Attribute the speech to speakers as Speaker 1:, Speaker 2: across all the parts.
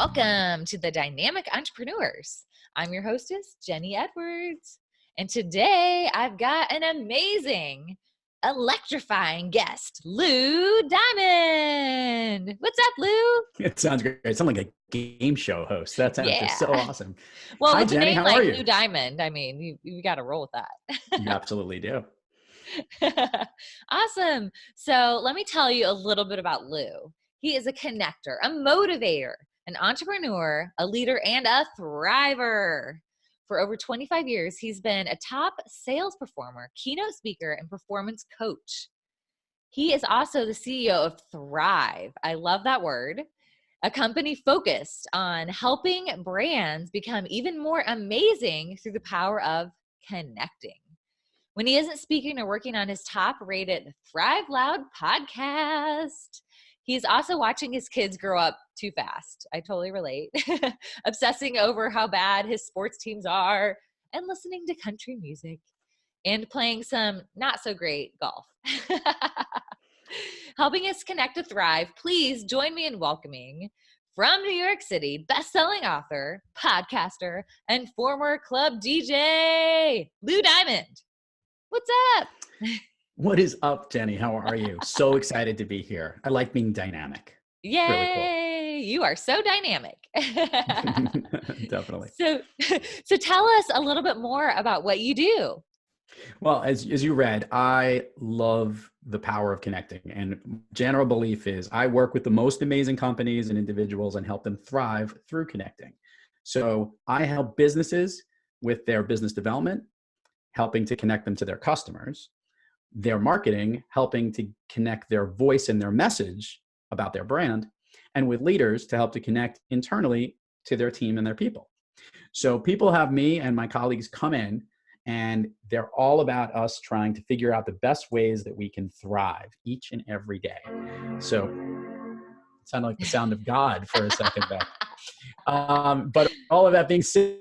Speaker 1: Welcome to the Dynamic Entrepreneurs. I'm your hostess, Jenny Edwards. And today I've got an amazing, electrifying guest, Lou Diamond. What's up, Lou?
Speaker 2: It sounds great. It sounds like a game show host. That sounds just so
Speaker 1: Yeah.
Speaker 2: awesome.
Speaker 1: Well,
Speaker 2: Hi,
Speaker 1: with a
Speaker 2: Jenny.
Speaker 1: name
Speaker 2: How are
Speaker 1: like
Speaker 2: you?
Speaker 1: Lou Diamond, I mean, you got to roll with
Speaker 2: You absolutely do.
Speaker 1: that. Awesome. So let me tell you a little bit about Lou. He is a connector, a motivator, an entrepreneur, a leader, and a thriver. For over 25 years, he's been a top sales performer, keynote speaker, and performance coach. He is also the CEO of Thrive. I love that word. A company focused on helping brands become even more amazing through the power of connecting. When he isn't speaking or working on his top rated Thrive Loud podcast, he's also watching his kids grow up too fast. I totally relate. Obsessing over how bad his sports teams are and listening to country music and playing some not so great golf. Helping us connect to thrive, please join me in welcoming from New York City, best-selling author, podcaster, and former club DJ, Lou Diamond. What's up?
Speaker 2: What is up, Jenny? How are you? So excited to be here. I like being dynamic.
Speaker 1: Yay!
Speaker 2: Really
Speaker 1: You are so dynamic.
Speaker 2: cool. Definitely.
Speaker 1: So tell us a little bit more about what you do.
Speaker 2: Well, as you read, I love the power of connecting. And general belief is I work with the most amazing companies and individuals and help them thrive through connecting. So I help businesses with their business development, helping to connect them to their customers, their marketing, helping to connect their voice and their message about their brand, and with leaders to help to connect internally to their team and their people. So people have me and my colleagues come in, and they're all about us trying to figure out the best ways that we can thrive each and every day. So it sounded like the sound of God for a second there. But all of that being said,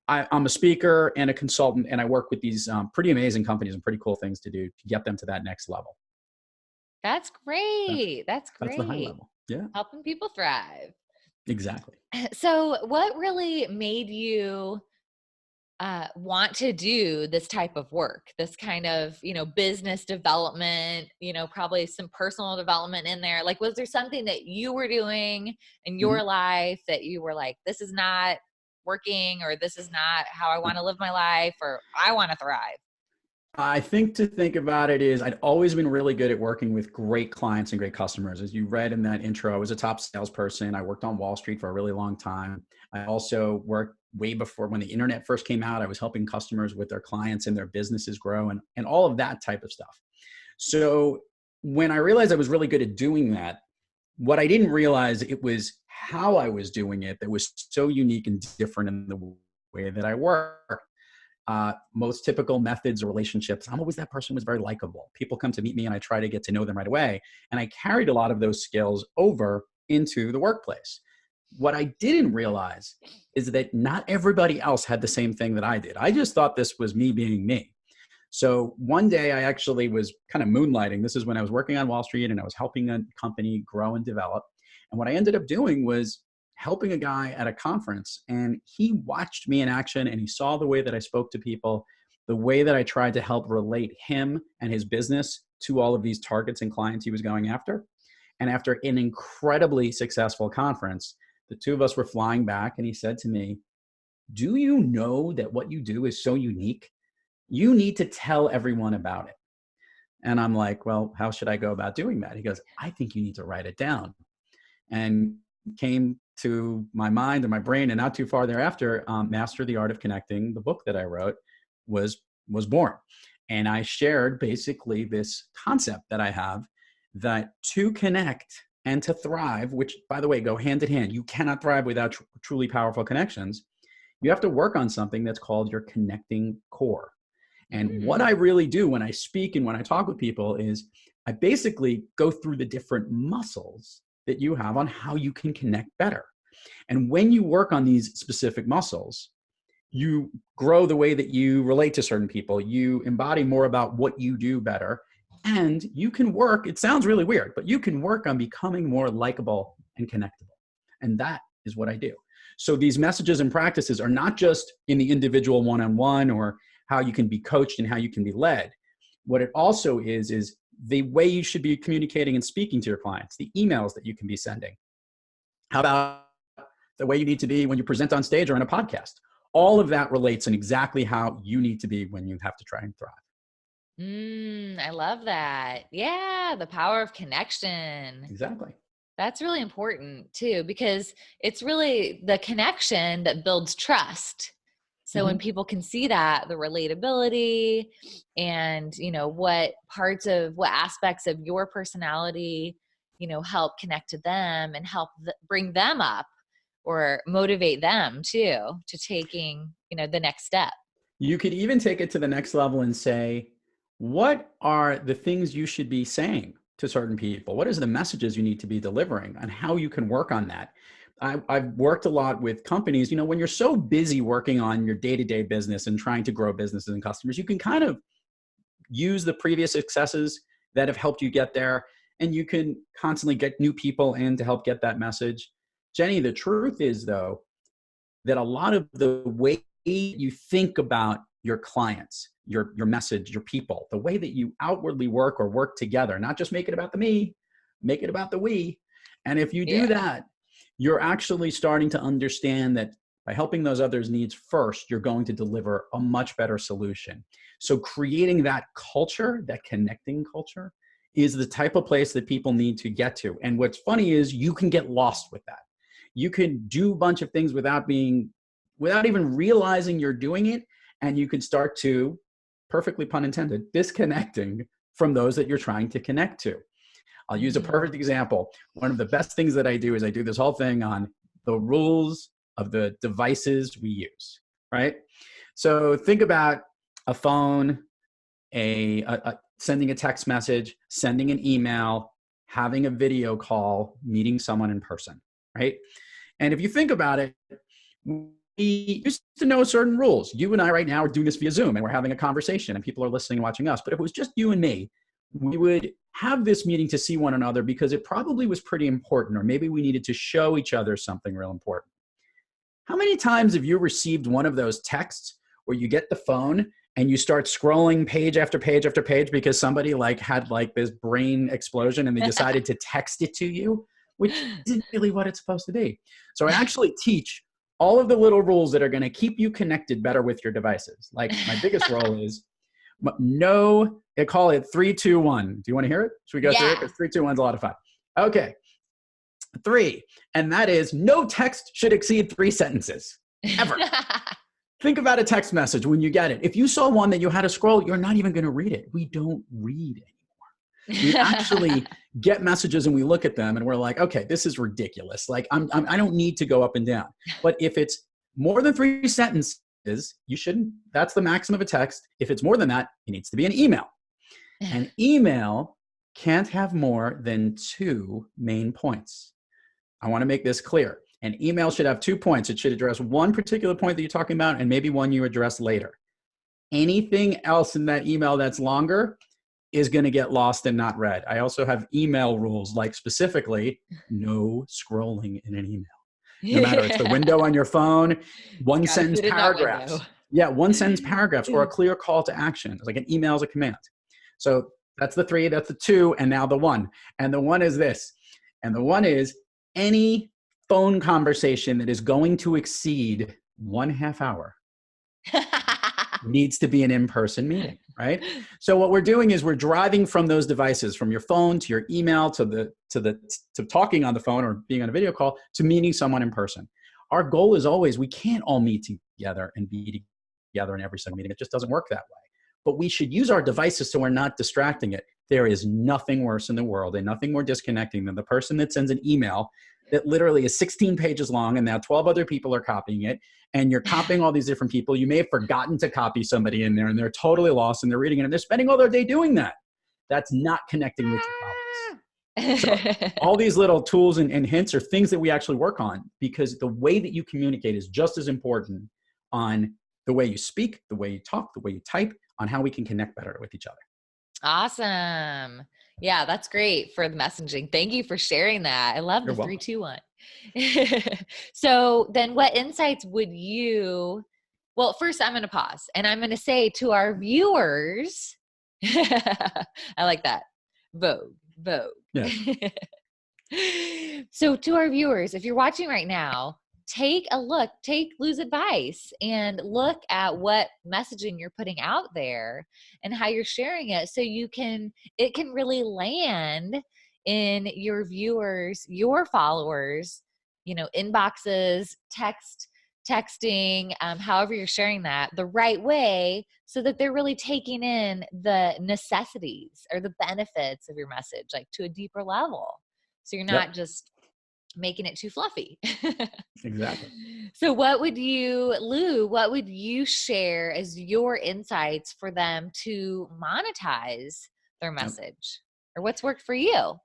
Speaker 2: I'm a speaker and a consultant, and I work with these pretty amazing companies and pretty cool things to do to get them to that next level.
Speaker 1: That's great. That's
Speaker 2: That's the high
Speaker 1: great.
Speaker 2: level. Yeah,
Speaker 1: Helping people thrive.
Speaker 2: exactly.
Speaker 1: So what really made you want to do this type of work, this kind of, business development, probably some personal development in there? Like, was there something that you were doing in your
Speaker 2: Mhm.
Speaker 1: life that you were like, this is not working, or this is not how I want to live my life, or I want to thrive?
Speaker 2: I think to think about it is I'd always been really good at working with great clients and great customers. As you read in that intro, I was a top salesperson. I worked on Wall Street for a really long time. I also worked way before when the internet first came out. I was helping customers with their clients and their businesses grow and all of that type of stuff. So when I realized I was really good at doing that, what I didn't realize it was how I was doing it that was so unique and different in the way that I work. Most typical methods or relationships, I'm always that person who was very likable. People come to meet me and I try to get to know them right away. And I carried a lot of those skills over into the workplace. What I didn't realize is that not everybody else had the same thing that I did. I just thought this was me being me. So one day I actually was kind of moonlighting. This is when I was working on Wall Street and I was helping a company grow and develop. And what I ended up doing was helping a guy at a conference, and he watched me in action and he saw the way that I spoke to people, the way that I tried to help relate him and his business to all of these targets and clients he was going after. And after an incredibly successful conference, the two of us were flying back and he said to me, "Do you know that what you do is so unique? You need to tell everyone about it." And I'm like, "Well, how should I go about doing that?" He goes, "I think you need to write it down." And came to my mind and my brain, and not too far thereafter, Master the Art of Connecting, the book that I wrote, was born. And I shared basically this concept that I have that to connect and to thrive, which by the way, go hand in hand. You cannot thrive without truly powerful connections. You have to work on something that's called your connecting core. And what I
Speaker 1: Mm.
Speaker 2: really do when I speak and when I talk with people is I basically go through the different muscles that you have on how you can connect better. And when you work on these specific muscles, you grow the way that you relate to certain people. You embody more about what you do better. And you can work, it sounds really weird, but you can work on becoming more likable and connectable. And that is what I do. So these messages and practices are not just in the individual one-on-one or how you can be coached and how you can be led. What it also is the way you should be communicating and speaking to your clients, the emails that you can be sending. How about the way you need to be when you present on stage or in a podcast? All of that relates in exactly how you need to be when you have to try and thrive.
Speaker 1: I love that. Yeah, the power of connection.
Speaker 2: Exactly.
Speaker 1: That's really important too, because it's really the connection that builds trust. So when people can see that, the relatability and, what aspects of your personality, help connect to them and help bring them up or motivate them too, to taking, the next step.
Speaker 2: You could even take it to the next level and say, what are the things you should be saying to certain people? What is the messages you need to be delivering and how you can work on that? I've worked a lot with companies. When you're so busy working on your day-to-day business and trying to grow businesses and customers, you can kind of use the previous successes that have helped you get there, and you can constantly get new people in to help get that message. Jenny, the truth is, though, that a lot of the way you think about your clients, your message, your people, the way that you outwardly work or work together, not just make it about the me, make it about the we. And if you do that, you're actually starting to understand that by helping those others' needs first, you're going to deliver a much better solution. So creating that culture, that connecting culture, is the type of place that people need to get to. And what's funny is you can get lost with that. You can do a bunch of things without even realizing you're doing it. And you can start to, perfectly pun intended, disconnecting from those that you're trying to connect to. I'll use a perfect example. One of the best things that I do is I do this whole thing on the rules of the devices we use, right? So think about a phone, sending a text message, sending an email, having a video call, meeting someone in person, right? And if you think about it, we used to know certain rules. You and I right now are doing this via Zoom and we're having a conversation and people are listening and watching us. But if it was just you and me, we would have this meeting to see one another because it probably was pretty important, or maybe we needed to show each other something real important. How many times have you received one of those texts where you get the phone and you start scrolling page after page after page because somebody had this brain explosion and they decided to text it to you, which isn't really what it's supposed to be. So I actually teach all of the little rules that are going to keep you connected better with your devices. Like my biggest role is they call it 3, 2, 1. Do you want to hear it? Should we go through it? Because 3, 2, 1 is a lot of fun. Okay. 3, and that is no text should exceed 3 sentences, ever. Think about a text message when you get it. If you saw one that you had to scroll, you're not even going to read it. We don't read anymore. We actually get messages and we look at them and we're like, okay, this is ridiculous. I don't need to go up and down. But if it's more than 3 sentences, you shouldn't. That's the maximum of a text. If it's more than that, it needs to be an email. An email can't have more than 2 main points. I want to make this clear. An email should have 2 points. It should address one particular point that you're talking about and maybe one you address later. Anything else in that email that's longer is going to get lost and not read. I also have email rules, like specifically no scrolling in an email. No matter it's the window on your phone, one sentence paragraphs. Yeah, one sentence paragraphs or a clear call to action. It's like an email is a command. So that's the 3, that's the 2, and now the 1. And the 1 is this. And the 1 is any phone conversation that is going to exceed 1/2 hour needs to be an in-person meeting, right? So what we're doing is we're driving from those devices, from your phone to your email to talking on the phone or being on a video call to meeting someone in person. Our goal is always, we can't all meet together and be together in every single meeting. It just doesn't work that way. But we should use our devices so we're not distracting it. There is nothing worse in the world and nothing more disconnecting than the person that sends an email that literally is 16 pages long and now 12 other people are copying it, and you're copying all these different people. You may have forgotten to copy somebody in there and they're totally lost and they're reading it and they're spending all their day doing that. That's not connecting with your colleagues. So all these little tools and hints are things that we actually work on, because the way that you communicate is just as important on the way you speak, the way you talk, the way you type, on how we can connect better with each other.
Speaker 1: Awesome. Yeah, that's great for the messaging. Thank you for sharing that. I love
Speaker 2: You're
Speaker 1: the
Speaker 2: welcome.
Speaker 1: 3-2-1. So then what insights would you, well, first I'm going to pause and I'm going to say to our viewers, I like that. Vogue, Vogue.
Speaker 2: Yes.
Speaker 1: So to our viewers, if you're watching right now, take a look, take Lou's advice and look at what messaging you're putting out there and how you're sharing it so it can really land in your viewers, your followers, inboxes, texting, however you're sharing that the right way so that they're really taking in the necessities or the benefits of your message, like to a deeper level. So you're not
Speaker 2: Yep.
Speaker 1: just making it too fluffy.
Speaker 2: Exactly.
Speaker 1: So Lou, what would you share as your insights for them to monetize their
Speaker 2: Yep.
Speaker 1: message, or what's worked for you?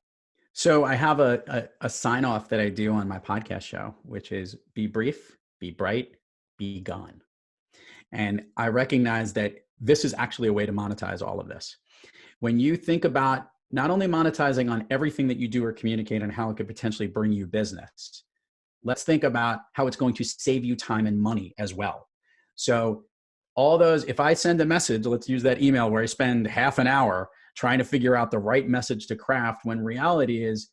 Speaker 2: So I have a sign off that I do on my podcast show, which is be brief, be bright, be gone. And I recognize that this is actually a way to monetize all of this. When you think about not only monetizing on everything that you do or communicate and how it could potentially bring you business, let's think about how it's going to save you time and money as well. So all those, if I send a message, let's use that email where I spend half an hour trying to figure out the right message to craft, when reality is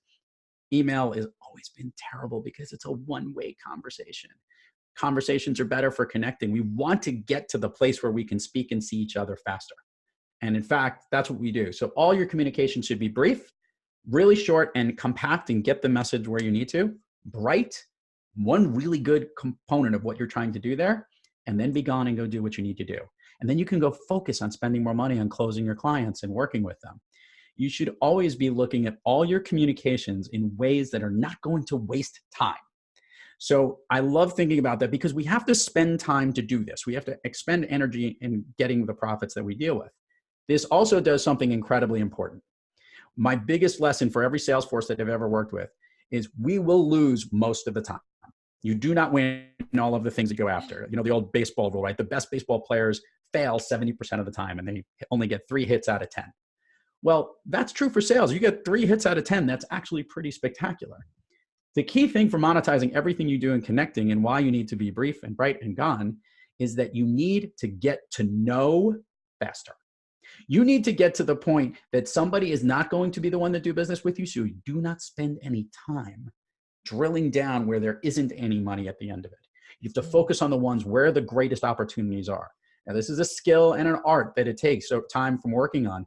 Speaker 2: email has always been terrible because it's a one-way conversation. Conversations are better for connecting. We want to get to the place where we can speak and see each other faster. And in fact, that's what we do. So all your communication should be brief, really short and compact, and get the message where you need to. Bright, one really good component of what you're trying to do there, and then be gone and go do what you need to do. And then you can go focus on spending more money on closing your clients and working with them. You should always be looking at all your communications in ways that are not going to waste time. So I love thinking about that because we have to spend time to do this. We have to expend energy in getting the profits that we deal with. This also does something incredibly important. My biggest lesson for every sales force that I've ever worked with is we will lose most of the time. You do not win all of the things that you go after. The old baseball rule, right? The best baseball players fail 70% of the time and they only get 3 hits out of 10. Well, that's true for sales. You get 3 hits out of 10. That's actually pretty spectacular. The key thing for monetizing everything you do and connecting, and why you need to be brief and bright and gone, is that you need to get to know faster. You need to get to the point that somebody is not going to be the one to do business with you, so you do not spend any time drilling down where there isn't any money at the end of it. You have to focus on the ones where the greatest opportunities are. Now, this is a skill and an art that it takes time from working on,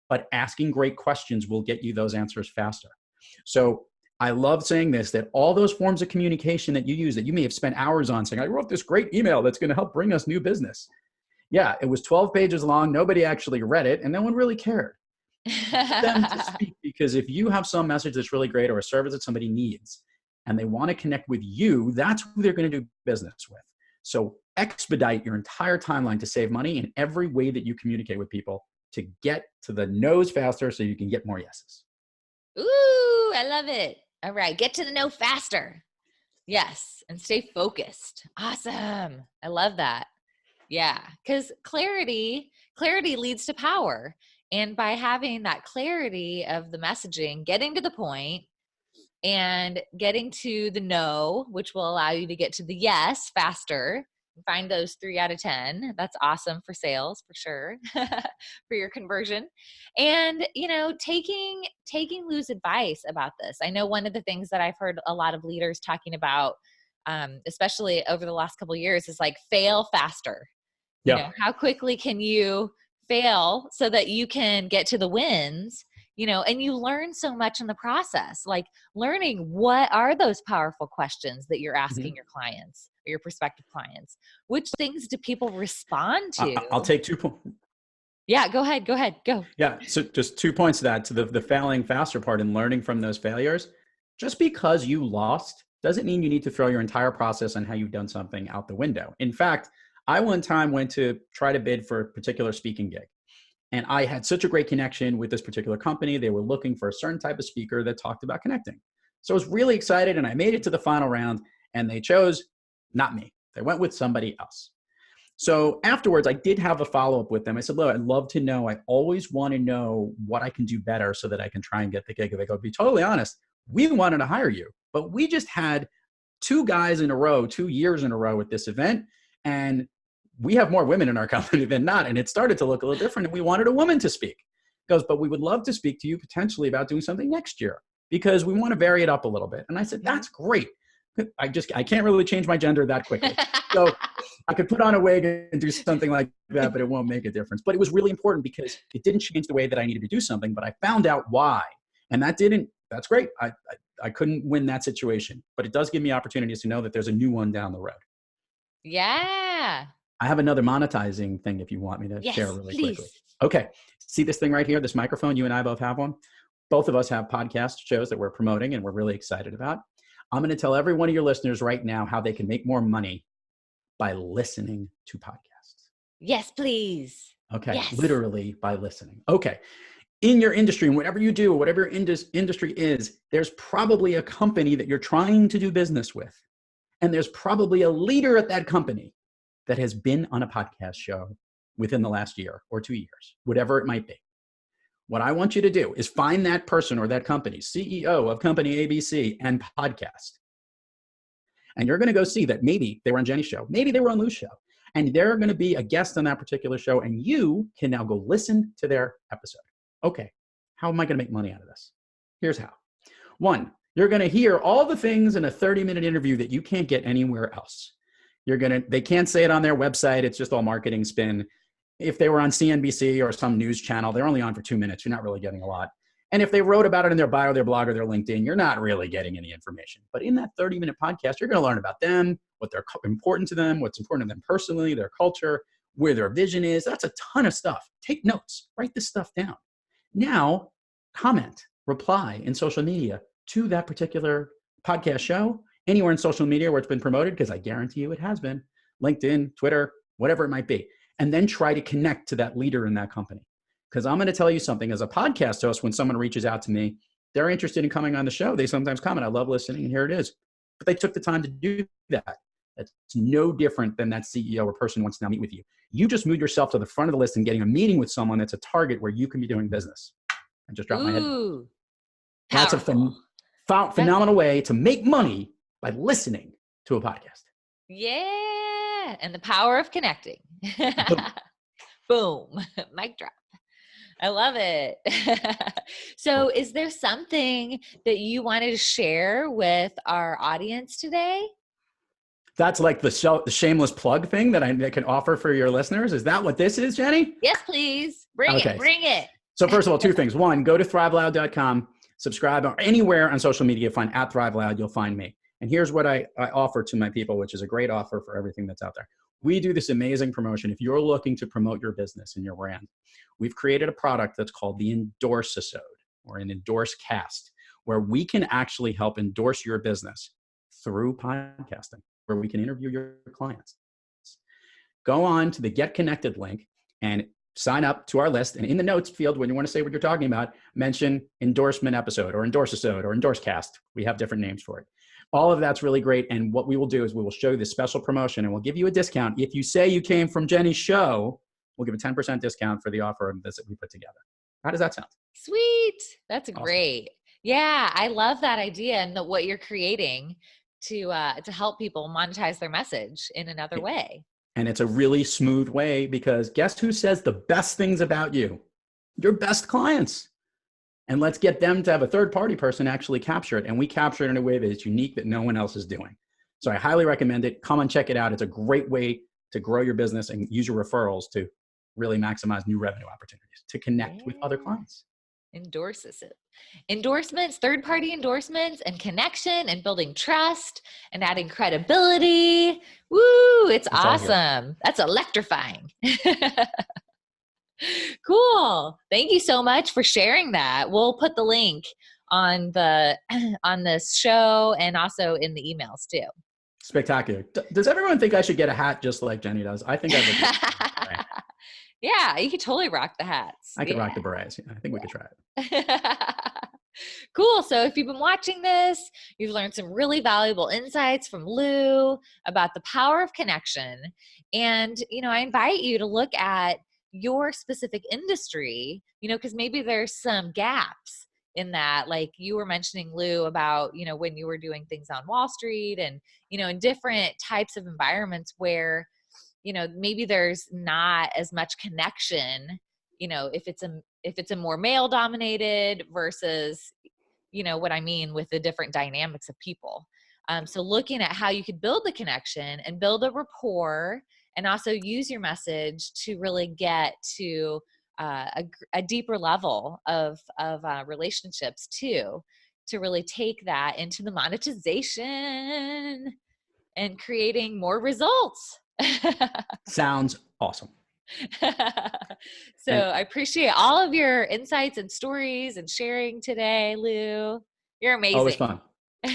Speaker 2: but asking great questions will get you those answers faster. So I love saying this, that all those forms of communication that you use, that you may have spent hours on saying, I wrote this great email that's going to help bring us new business. Yeah, it was 12 pages long. Nobody actually read it, and no one really cared. Get them to speak, because if you have some message that's really great or a service that somebody needs and they want to connect with you, that's who they're going to do business with. So expedite your entire timeline to save money in every way that you communicate with people to get to the no's faster so you can get more yeses.
Speaker 1: Ooh, I love it. All right, get to the no faster. Yes, and stay focused. Awesome. I love that. Yeah, because clarity leads to power. And by having that clarity of the messaging, getting to the point and getting to the no, which will allow you to get to the yes faster, find those 3 out of 10. That's awesome for sales, for sure, for your conversion. And, taking Lou's advice about this. I know one of the things that I've heard a lot of leaders talking about, especially over the last couple of years, is like fail faster.
Speaker 2: Yeah.
Speaker 1: How quickly can you fail so that you can get to the wins, and you learn so much in the process, like learning what are those powerful questions that you're asking your clients or your prospective clients, which things do people respond to?
Speaker 2: I'll take 2 points.
Speaker 1: Yeah, go ahead, go.
Speaker 2: Yeah, so just 2 points to that, to the failing faster part and learning from those failures. Just because you lost doesn't mean you need to throw your entire process on how you've done something out the window. In fact, I one time went to try to bid for a particular speaking gig. And I had such a great connection with this particular company. They were looking for a certain type of speaker that talked about connecting. So I was really excited, and I made it to the final round, and they chose not me. They went with somebody else. So afterwards, I did have a follow-up with them. I said, look, I'd love to know. I always want to know what I can do better so that I can try and get the gig. They go, to be totally honest, we wanted to hire you, but we just had 2 guys in a row, 2 years in a row at this event. And we have more women in our company than not. And it started to look a little different. And we wanted a woman to speak. He goes, but we would love to speak to you potentially about doing something next year because we want to vary it up a little bit. And I said, that's great. I can't really change my gender that quickly. So I could put on a wig and do something like that, but it won't make a difference. But it was really important because it didn't change the way that I needed to do something, but I found out why. And that's great. I couldn't win that situation, but it does give me opportunities to know that there's a new one down the road.
Speaker 1: Yeah.
Speaker 2: I have another monetizing thing if you want me to share really quickly. Okay. See this thing right here, this microphone, you and I both have one. Both of us have podcast shows that we're promoting and we're really excited about. I'm going to tell every one of your listeners right now how they can make more money by listening to podcasts.
Speaker 1: Yes, please.
Speaker 2: Okay.
Speaker 1: Yes.
Speaker 2: Literally by listening. Okay. In your industry and whatever you do, whatever your industry is, there's probably a company that you're trying to do business with. And there's probably a leader at that company that has been on a podcast show within the last year or 2 years, whatever it might be. What I want you to do is find that person or that company, CEO of company ABC, and podcast. And you're going to go see that maybe they were on Jenny's show, maybe they were on Lou's show, and they're going to be a guest on that particular show, and you can now go listen to their episode. Okay, how am I going to make money out of this? Here's how. 1, you're going to hear all the things in a 30-minute interview that you can't get anywhere else. They can't say it on their website. It's just all marketing spin. If they were on CNBC or some news channel, they're only on for 2 minutes. You're not really getting a lot. And if they wrote about it in their bio, their blog, or their LinkedIn, you're not really getting any information. But in that 30-minute podcast, you're going to learn about them, what they're important to them, what's important to them personally, their culture, where their vision is. That's a ton of stuff. Take notes. Write this stuff down. Now, comment, reply in social media to that particular podcast show, anywhere in social media where it's been promoted, because I guarantee you it has been, LinkedIn, Twitter, whatever it might be. And then try to connect to that leader in that company. Because I'm going to tell you something, as a podcast host, when someone reaches out to me, they're interested in coming on the show. They sometimes comment, I love listening, and here it is. But they took the time to do that. It's no different than that CEO or person wants to now meet with you. You just moved yourself to the front of the list and getting a meeting with someone that's a target where you can be doing business. I just dropped my head. That's a phenomenal way to make money by listening to a podcast.
Speaker 1: Yeah. And the power of connecting. Boom. Mic drop. I love it. So is there something that you wanted to share with our audience today?
Speaker 2: That's like the shameless plug thing that I can offer for your listeners. Is that what this is, Jenny?
Speaker 1: Yes, please. Bring it.
Speaker 2: So first of all, 2 things. 1, go to thriveloud.com, subscribe, or anywhere on social media, find at ThriveLoud, you'll find me. And here's what I offer to my people, which is a great offer for everything that's out there. We do this amazing promotion. If you're looking to promote your business and your brand, we've created a product that's called the Endorse-isode, or an Endorse Cast, where we can actually help endorse your business through podcasting, where we can interview your clients. Go on to the Get Connected link and sign up to our list. And in the notes field, when you want to say what you're talking about, mention endorsement episode or Endorse-isode or Endorse Cast. We have different names for it. All of that's really great. And what we will do is we will show you this special promotion and we'll give you a discount. If you say you came from Jenny's show, we'll give a 10% discount for the offer of this that we put together. How does that sound?
Speaker 1: Sweet. That's
Speaker 2: awesome.
Speaker 1: Great. Yeah, I love that idea and what you're creating to help people monetize their message in another way.
Speaker 2: And it's a really smooth way because guess who says the best things about you? Your best clients. And let's get them to have a third-party person actually capture it. And we capture it in a way that is unique that no one else is doing. So I highly recommend it. Come and check it out. It's a great way to grow your business and use your referrals to really maximize new revenue opportunities, to connect with other clients.
Speaker 1: Endorses it. Endorsements, third-party endorsements, and connection, and building trust, and adding credibility. Woo! It's awesome. That's electrifying. Cool. Thank you so much for sharing that. We'll put the link on this show and also in the emails too.
Speaker 2: Spectacular. Does everyone think I should get a hat just like Jenny does? I think I would.
Speaker 1: Yeah, you could totally rock the hats.
Speaker 2: I could rock the berets. Yeah, I think we could try it.
Speaker 1: Cool. So if you've been watching this, you've learned some really valuable insights from Lou about the power of connection. And, I invite you to look at your specific industry, because maybe there's some gaps in that. Like you were mentioning, Lou, about, when you were doing things on Wall Street and, in different types of environments where, maybe there's not as much connection, if it's a more male dominated versus, what I mean with the different dynamics of people. So looking at how you could build the connection and build a rapport and also use your message to really get to a deeper level of relationships too, to really take that into the monetization and creating more results.
Speaker 2: Sounds awesome.
Speaker 1: So I appreciate all of your insights and stories and sharing today, Lou. You're amazing.
Speaker 2: Always fun.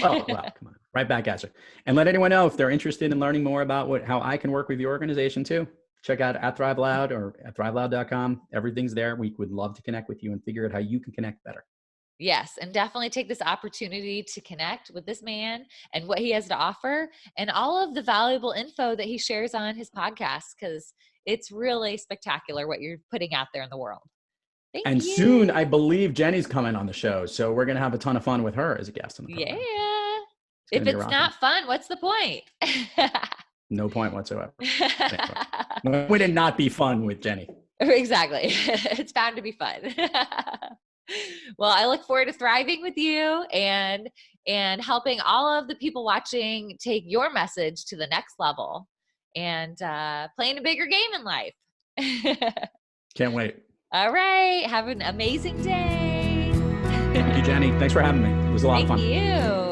Speaker 2: Oh, well, come on. Right back at you. And let anyone know if they're interested in learning more about how I can work with your organization too. Check out @ThriveLoud or at thriveloud.com. Everything's there. We would love to connect with you and figure out how you can connect better.
Speaker 1: Yes, and definitely take this opportunity to connect with this man and what he has to offer and all of the valuable info that he shares on his podcast, because it's really spectacular what you're putting out there in the world. Thank you.
Speaker 2: Soon, I believe Jenny's coming on the show, so we're going to have a ton of fun with her as a guest on the program.
Speaker 1: Yeah. If it's not fun, what's the point?
Speaker 2: No point whatsoever. Would it not be fun with Jenny?
Speaker 1: Exactly. It's bound to be fun. Well, I look forward to thriving with you and helping all of the people watching take your message to the next level and playing a bigger game in life.
Speaker 2: Can't wait.
Speaker 1: All right. Have an amazing day.
Speaker 2: Thank you, Jenny. Thanks for having me. It was a lot of fun.
Speaker 1: Thank you.